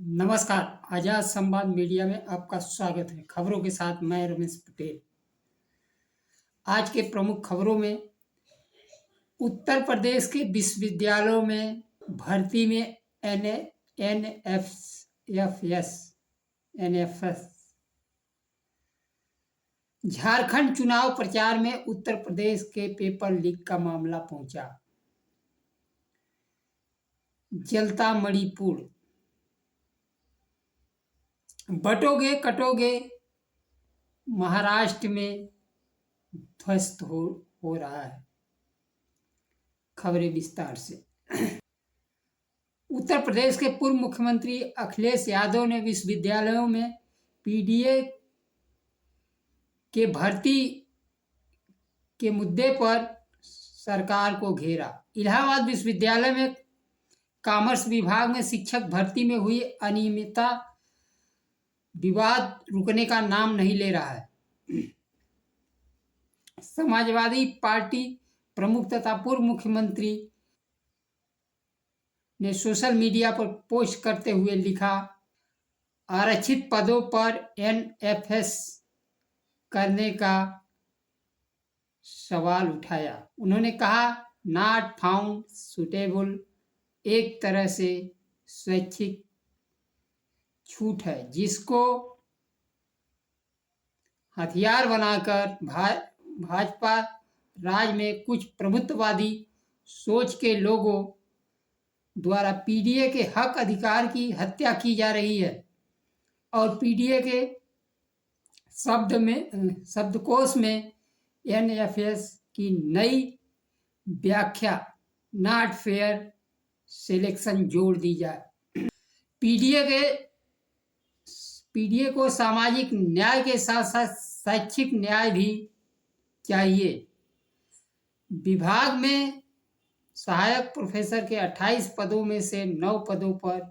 नमस्कार। आजाद संवाद मीडिया में आपका स्वागत है। खबरों के साथ मैं रमेश पटेल। आज के प्रमुख खबरों में उत्तर प्रदेश के विश्वविद्यालयों में भर्ती में एनएफएस झारखंड चुनाव प्रचार में उत्तर प्रदेश के पेपर लीक का मामला पहुंचा। जलता मणिपुर, बटोगे कटोगे महाराष्ट्र में ध्वस्त हो रहा है। खबरें विस्तार से। उत्तर प्रदेश के पूर्व मुख्यमंत्री अखिलेश यादव ने विश्वविद्यालयों में पीडीए के भर्ती के मुद्दे पर सरकार को घेरा। इलाहाबाद विश्वविद्यालय में कॉमर्स विभाग में शिक्षक भर्ती में हुई अनियमितता विवाद रुकने का नाम नहीं ले रहा है। समाजवादी पार्टी प्रमुख तथा पूर्व मुख्यमंत्री ने सोशल मीडिया पर पोस्ट करते हुए लिखा, आरक्षित पदों पर एनएफएस करने का सवाल उठाया। उन्होंने कहा, नॉट फाउंड सुटेबल एक तरह से स्वैच्छिक छूट है जिसको हथियार बनाकर भाजपा राज में कुछ प्रभुत्ववादी सोच के लोगों द्वारा पीडीए के हक अधिकार की हत्या की जा रही है और पीडीए के शब्दकोश में एनएफएस की नई व्याख्या नॉट फेयर सिलेक्शन जोड़ दी जाए। पीडीए को सामाजिक न्याय के साथ साथ शैक्षिक न्याय भी चाहिए। विभाग में सहायक प्रोफेसर के 28 पदों में से 9 पदों पर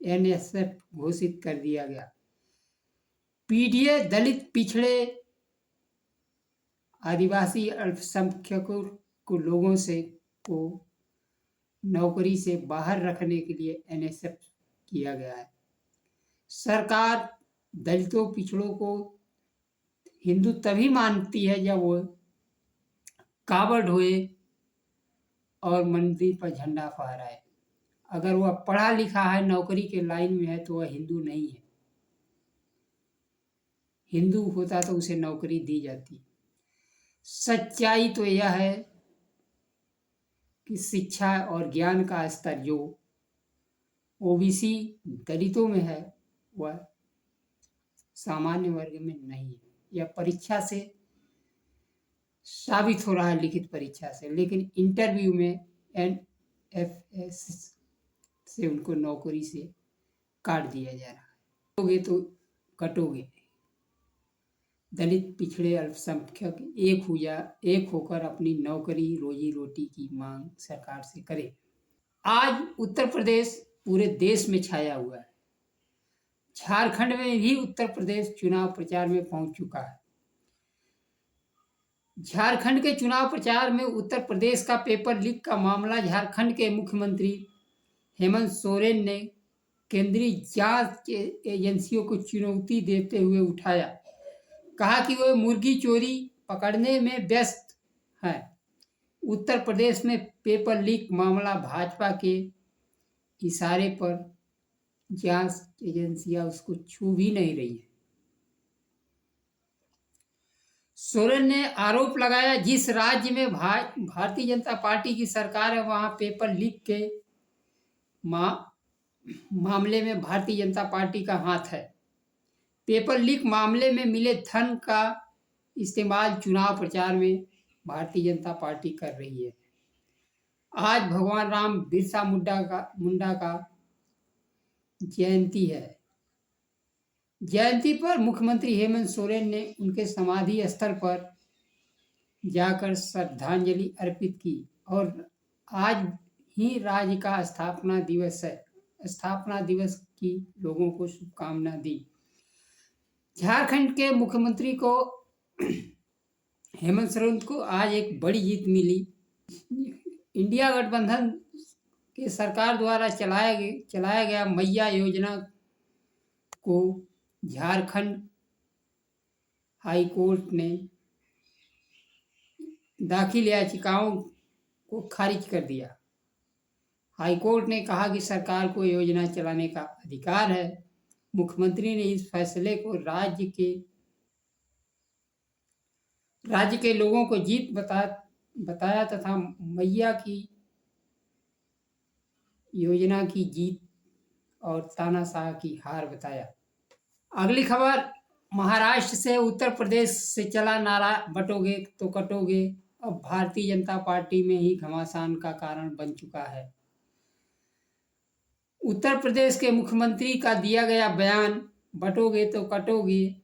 एनएसएफ घोषित कर दिया गया। पीडीए दलित, पिछड़े, आदिवासी, अल्पसंख्यकों को लोगों को नौकरी से बाहर रखने के लिए एनएसएफ किया गया है। सरकार दलितों, पिछड़ों को हिंदू तभी मानती है जब वो कावड़ ढोए और मंदिर पर झंडा फहराए। अगर वह पढ़ा लिखा है, नौकरी के लाइन में है, तो वह हिंदू नहीं है। हिंदू होता तो उसे नौकरी दी जाती। सच्चाई तो यह है कि शिक्षा और ज्ञान का स्तर जो ओबीसी दलितों में है वह सामान्य वर्ग में नहीं है। यह परीक्षा से साबित हो रहा है, लिखित परीक्षा से। लेकिन इंटरव्यू में एनएफएस से उनको नौकरी से काट दिया जा रहा है। कटोगे तो कटोगे। दलित, पिछड़े, अल्पसंख्यक एक होकर अपनी नौकरी, रोजी रोटी की मांग सरकार से करे। आज उत्तर प्रदेश पूरे देश में छाया हुआ है। झारखंड में भी उत्तर प्रदेश चुनाव प्रचार में पहुंच चुका है। झारखंड के चुनाव प्रचार में उत्तर प्रदेश का पेपर लीक का मामला झारखंड के मुख्यमंत्री हेमंत सोरेन ने केंद्रीय जांच एजेंसियों को चुनौती देते हुए उठाया। कहा कि वे मुर्गी चोरी पकड़ने में व्यस्त है। उत्तर प्रदेश में पेपर लीक मामला भाजपा के इशारे पर जांच एजेंसियां उसको छू भी नहीं रही है। सोरेन ने आरोप लगाया, जिस राज्य में भारतीय जनता पार्टी की सरकार है वहां पेपर लीक के मामले में भारतीय जनता पार्टी का हाथ है। पेपर लीक मामले में मिले धन का इस्तेमाल चुनाव प्रचार में भारतीय जनता पार्टी कर रही है। आज भगवान राम बिरसा मुंडा का जयंती है। जयंती पर मुख्यमंत्री हेमंत सोरेन ने उनके समाधि स्थल पर जाकर श्रद्धांजलि अर्पित की और आज ही राज्य का स्थापना दिवस है। स्थापना दिवस की लोगों को शुभकामना दी। झारखंड के मुख्यमंत्री को हेमंत सोरेन को आज एक बड़ी जीत मिली। इंडिया गठबंधन कि सरकार द्वारा चलाया गया मैया योजना को झारखंड हाई कोर्ट ने दाखिल याचिकाओं को खारिज कर दिया। हाईकोर्ट ने कहा कि सरकार को योजना चलाने का अधिकार है। मुख्यमंत्री ने इस फैसले को राज्य के लोगों को जीत बताया तथा मैया की योजना की जीत और तानाशाह की हार बताया। अगली खबर महाराष्ट्र से उत्तर प्रदेश से चला नारा बटोगे तो कटोगे अब भारतीय जनता पार्टी में ही घमासान का कारण बन चुका है। उत्तर प्रदेश के मुख्यमंत्री का दिया गया बयान बटोगे तो कटोगे,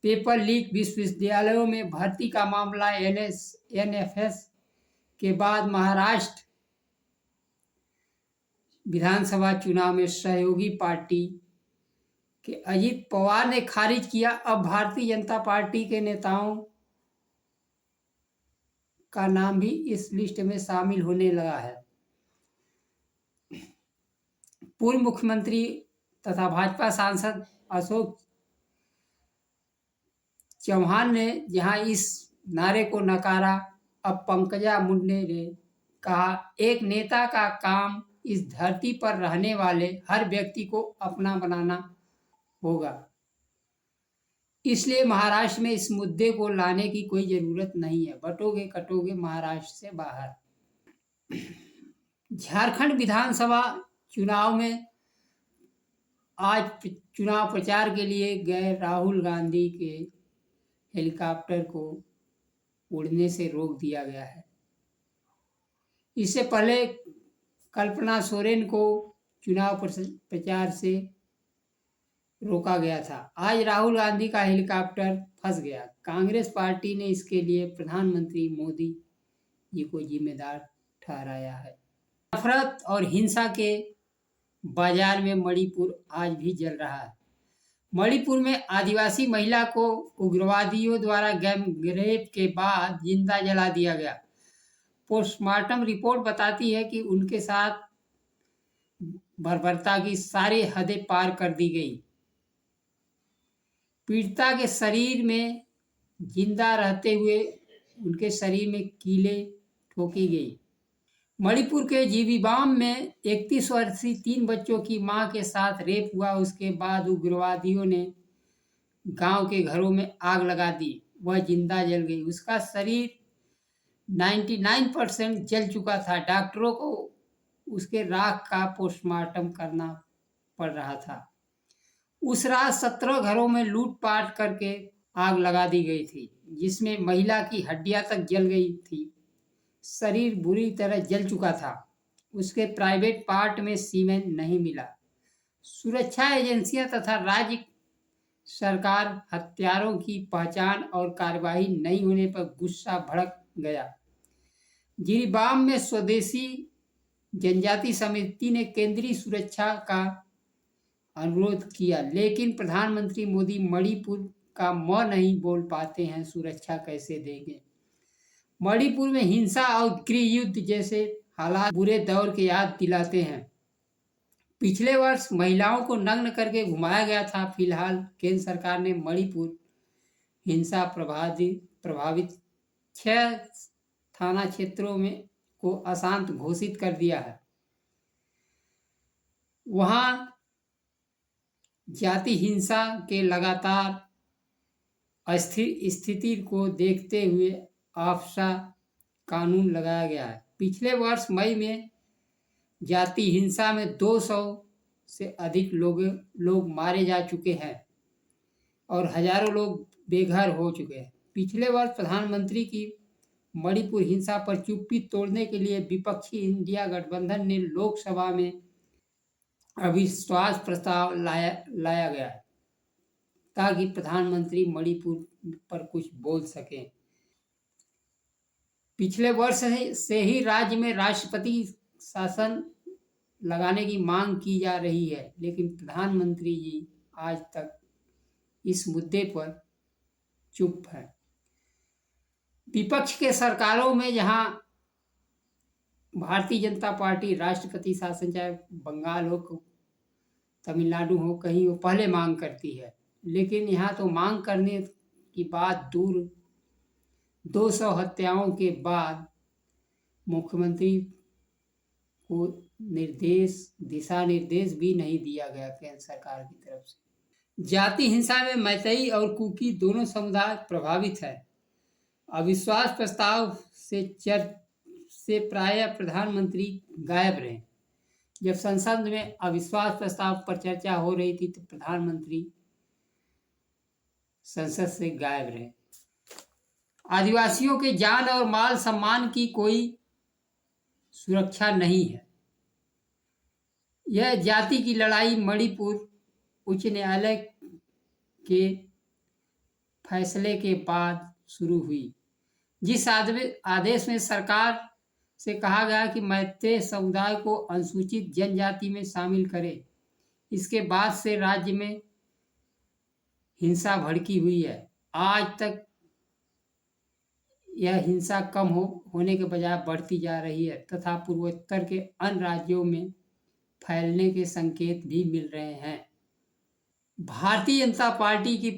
पेपर लीक, विश्वविद्यालयों में भर्ती का मामला, एनएफएस के बाद महाराष्ट्र विधानसभा चुनाव में सहयोगी पार्टी के अजित पवार ने खारिज किया। अब भारतीय जनता पार्टी के नेताओं का नाम भी इस लिस्ट में शामिल होने लगा है। पूर्व मुख्यमंत्री तथा भाजपा सांसद अशोक चौहान ने जहां इस नारे को नकारा, अब पंकजा मुंडे ने कहा, एक नेता का काम इस धरती पर रहने वाले हर व्यक्ति को अपना बनाना होगा, इसलिए महाराष्ट्र में इस मुद्दे को लाने की कोई जरूरत नहीं है। बटोगे कटोगे महाराष्ट्र से बाहर। झारखंड विधानसभा चुनाव में आज चुनाव प्रचार के लिए गए राहुल गांधी के हेलीकॉप्टर को उड़ने से रोक दिया गया है। इससे पहले कल्पना सोरेन को चुनाव प्रचार से रोका गया था। आज राहुल गांधी का हेलीकॉप्टर फंस गया। कांग्रेस पार्टी ने इसके लिए प्रधानमंत्री मोदी जी को जिम्मेदार ठहराया है। नफरत और हिंसा के बाजार में मणिपुर आज भी जल रहा है। मणिपुर में आदिवासी महिला को उग्रवादियों द्वारा गैंगरेप के बाद जिंदा जला दिया गया। पोस्टमार्टम रिपोर्ट बताती है कि उनके साथ बर्बरता की सारी हदें पार कर दी गई। पीड़िता के शरीर में जिंदा रहते हुए उनके शरीर में कीलें ठोकी गई। मणिपुर के जिरीबाम में 31 वर्षीय 3 बच्चों की मां के साथ रेप हुआ। उसके बाद उग्रवादियों ने गांव के घरों में आग लगा दी। वह जिंदा जल गई। उसका शरीर 99% जल चुका था। डॉक्टरों को उसके राख का पोस्टमार्टम करना पड़ रहा था। उस रात 17 घरों में लूटपाट करके आग लगा दी गई थी, जिसमें महिला की हड्डियां तक जल गई थी। शरीर बुरी तरह जल चुका था। उसके प्राइवेट पार्ट में सीमेंट नहीं मिला। सुरक्षा एजेंसियां तथा राज्य सरकार हत्यारों की पहचान और कार्रवाई नहीं होने पर गुस्सा भड़क गया। जिरीबाम में स्वदेशी जनजाति समिति ने केंद्रीय सुरक्षा का अनुरोध किया, लेकिन प्रधानमंत्री मोदी मणिपुर का म नहीं बोल पाते हैं। सुरक्षा कैसे देंगे? मणिपुर में हिंसा और गृह युद्ध जैसे हालात बुरे दौर की याद दिलाते हैं। पिछले वर्ष महिलाओं को नग्न करके घुमाया गया था। फिलहाल केंद्र सरकार ने मणिपुर हिंसा प्रभावित 6 थाना क्षेत्रों में को अशांत घोषित कर दिया है। वहां जाति हिंसा के लगातार अस्थिर स्थिति को देखते हुए आफ्सा कानून लगाया गया है। पिछले वर्ष मई में जाति हिंसा में 200 से अधिक लोग मारे जा चुके हैं और हजारों लोग बेघर हो चुके हैं। पिछले वर्ष प्रधानमंत्री की मणिपुर हिंसा पर चुप्पी तोड़ने के लिए विपक्षी इंडिया गठबंधन ने लोकसभा में अविश्वास प्रस्ताव लाया गया है, ताकि प्रधानमंत्री मणिपुर पर कुछ बोल सकें। पिछले वर्ष से ही राज्य में राष्ट्रपति शासन लगाने की मांग की जा रही है, लेकिन प्रधानमंत्री जी आज तक इस मुद्दे पर चुप हैं। विपक्ष के सरकारों में जहां भारतीय जनता पार्टी राष्ट्रपति शासन चाहे बंगाल हो, तमिलनाडु हो, कहीं हो, पहले मांग करती है। लेकिन यहाँ तो मांग करने की बात दूर, 200 हत्याओं के बाद मुख्यमंत्री को दिशा निर्देश भी नहीं दिया गया केंद्र सरकार की तरफ से। जाति हिंसा में मैतेई और कुकी दोनों समुदाय प्रभावित है। अविश्वास प्रस्ताव से प्रायः प्रधानमंत्री गायब रहे। जब संसद में अविश्वास प्रस्ताव पर चर्चा हो रही थी तो प्रधानमंत्री संसद से गायब रहे। आदिवासियों के जान और माल सम्मान की कोई सुरक्षा नहीं है। यह जाति की लड़ाई मणिपुर उच्च न्यायालय के फैसले के बाद शुरू हुई, जिस आदेश में सरकार से कहा गया कि मैतेई समुदाय को अनुसूचित जनजाति में शामिल करे। इसके बाद से राज्य में हिंसा भड़की हुई है। आज तक यह हिंसा कम होने के बजाय बढ़ती जा रही है तथा पूर्वोत्तर के अन्य राज्यों में फैलने के संकेत भी मिल रहे हैं। भारतीय जनता पार्टी की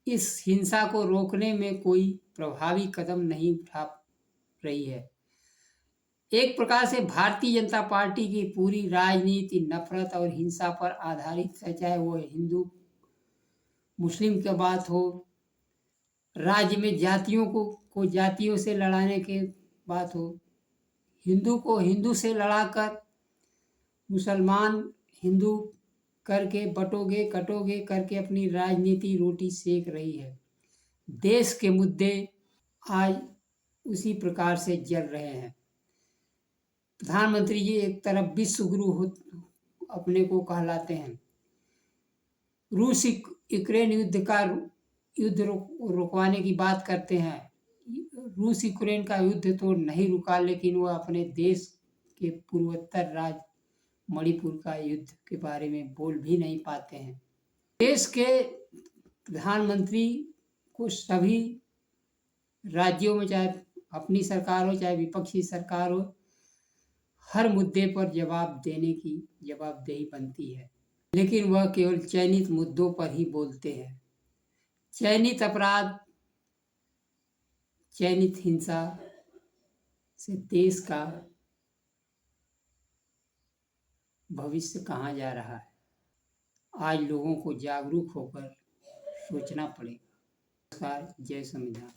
इस हिंसा को रोकने में कोई प्रभावी कदम नहीं उठा रही है। एक प्रकार से भारतीय जनता पार्टी की पूरी राजनीति नफरत और हिंसा पर आधारित है, चाहे वो हिंदू मुस्लिम की बात हो, राज्य में जातियों को जातियों से लड़ाने की बात हो, हिंदू को हिंदू से लड़ाकर मुसलमान हिंदू करके बटोगे कटोगे करके अपनी राजनीति रोटी सेक रही है। देश के मुद्दे आज उसी प्रकार से जल रहे हैं। प्रधानमंत्री जी एक तरफ विश्व गुरु अपने को कहलाते हैं, रूस यूक्रेन युद्ध रुकवाने की बात करते हैं। रूस यूक्रेन का युद्ध तो नहीं रुका, लेकिन वो अपने देश के पूर्वोत्तर राज्य मणिपुर का युद्ध के बारे में बोल भी नहीं पाते हैं। देश के प्रधानमंत्री को सभी राज्यों में, चाहे अपनी सरकार हो चाहे विपक्षी सरकार हो, हर मुद्दे पर जवाबदेही बनती है। लेकिन वह केवल चयनित मुद्दों पर ही बोलते हैं। चयनित अपराध, चयनित हिंसा से देश का भविष्य कहाँ जा रहा है, आज लोगों को जागरूक होकर सोचना पड़ेगा। नमस्कार, जय संविधान।